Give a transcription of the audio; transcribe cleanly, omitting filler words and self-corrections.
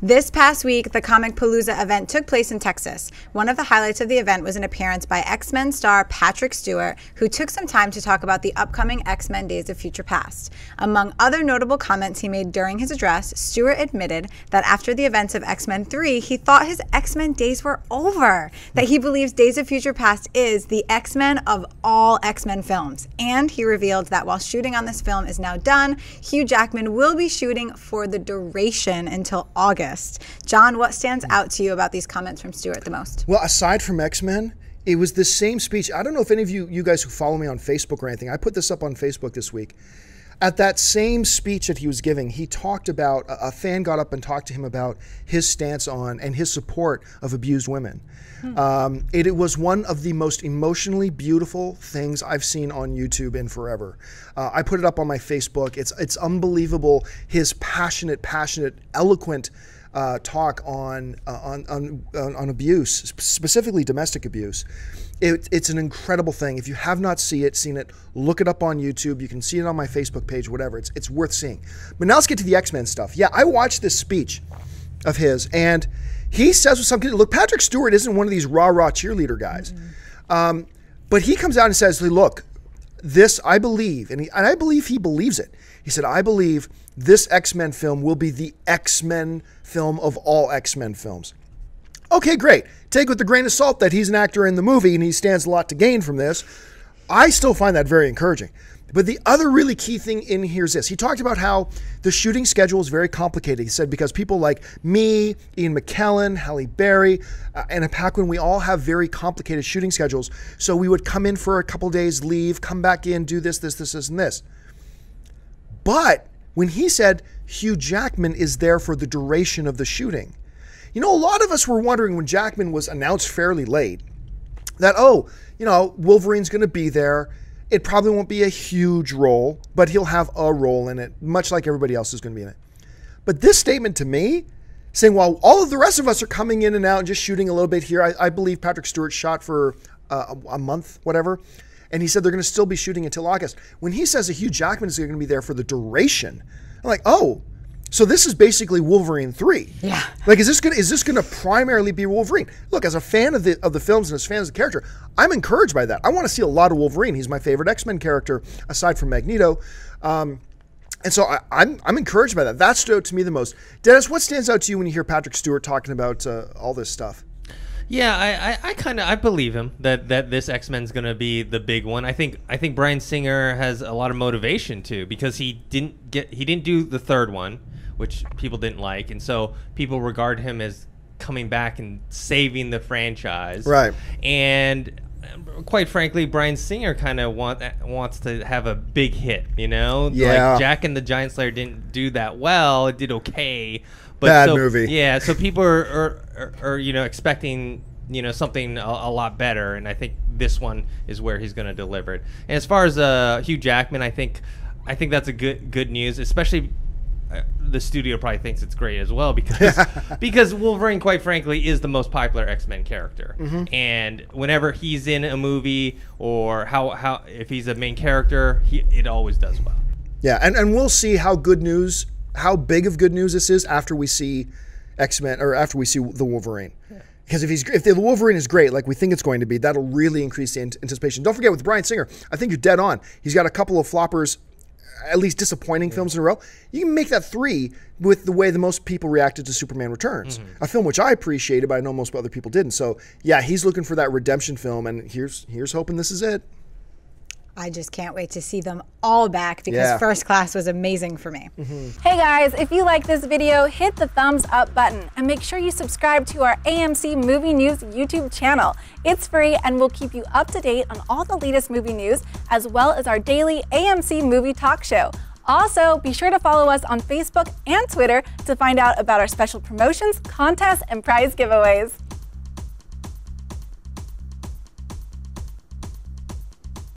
This past week, the Comicpaloza event took place in Texas. One of the highlights of the event was an appearance by X-Men star Patrick Stewart, who took some time to talk about the upcoming X-Men Days of Future Past. Among other notable comments he made during his address, Stewart admitted that after the events of X-Men 3, he thought his X-Men days were over, that he believes Days of Future Past is the X-Men of all X-Men films. And he revealed that while shooting on this film is now done, Hugh Jackman will be shooting for the duration until August. John, what stands out to you about these comments from Stewart the most? Well, aside from X-Men, it was the same speech. I don't know if any of you guys who follow me on Facebook or anything, I put this up on Facebook this week. At that same speech that he was giving, he talked about, a fan got up and talked to him about his stance on and his support of abused women. It was one of the most emotionally beautiful things I've seen on YouTube in forever. I put it up on my Facebook. It's unbelievable, his passionate, eloquent talk on abuse, specifically domestic abuse. It's an incredible thing. If you have not seen it, look it up on YouTube. You can see it on my Facebook page, whatever. It's worth seeing. But now let's get to the X-Men stuff. Yeah, I watched this speech of his, and he says with something, look, Patrick Stewart isn't one of these rah-rah cheerleader guys. But he comes out and says, look, this I believe, and I believe he believes it. He said, I believe this X-Men film will be the X-Men film of all X-Men films. Okay, great. Take with a grain of salt that he's an actor in the movie and he stands a lot to gain from this. I still find that very encouraging. But the other really key thing in here is this. He talked about how the shooting schedule is very complicated. He said because people like me, Ian McKellen, Halle Berry, and Paquin, we all have very complicated shooting schedules. So we would come in for a couple days, leave, come back in, do this, and this. But when he said Hugh Jackman is there for the duration of the shooting, you know, a lot of us were wondering when Jackman was announced fairly late that, oh, you know, Wolverine's going to be there. It probably won't be a huge role, but he'll have a role in it, much like everybody else is going to be in it. But this statement to me, saying, while all of the rest of us are coming in and out and just shooting a little bit here, I believe Patrick Stewart shot for a month, whatever, and he said they're going to still be shooting until August. When he says that Hugh Jackman is going to be there for the duration, I'm like, oh, so this is basically Wolverine 3. Yeah. Like, is this gonna primarily be Wolverine? Look, as a fan of the films and as a fan of the character, I'm encouraged by that. I want to see a lot of Wolverine. He's my favorite X-Men character, aside from Magneto. And so I'm encouraged by that. That stood out to me the most. Dennis, what stands out to you when you hear Patrick Stewart talking about all this stuff? Yeah, I believe him that this X-Men's gonna be the big one. I think Bryan Singer has a lot of motivation too, because he didn't do the third one, which people didn't like, and so people regard him as coming back and saving the franchise. Right. And quite frankly, Bryan Singer kind of wants to have a big hit, you know? Yeah. Like Jack and the Giant Slayer didn't do that well. It did okay. But bad movie. Yeah, so people are you know, expecting, you know, something a lot better, and I think this one is where he's going to deliver it. And as far as Hugh Jackman, I think that's a good news, especially the studio probably thinks it's great as well, because Wolverine, quite frankly, is the most popular X-Men character. And whenever he's in a movie or how if he's a main character, it always does well. Yeah, and we'll see how big of good news this is after we see X-Men, or after we see the Wolverine. Because if the Wolverine is great, like we think it's going to be, that'll really increase the anticipation. Don't forget, with Bryan Singer, I think you're dead on. He's got a couple of floppers, at least disappointing films in a row. You can make that 3 with the way the most people reacted to Superman Returns, a film which I appreciated, but I know most other people didn't. So yeah, he's looking for that redemption film, and here's hoping this is it. I just can't wait to see them all back, because First Class was amazing for me. Hey guys, if you like this video, hit the thumbs up button and make sure you subscribe to our AMC Movie News YouTube channel. It's free and will keep you up to date on all the latest movie news, as well as our daily AMC movie talk show. Also, be sure to follow us on Facebook and Twitter to find out about our special promotions, contests, and prize giveaways.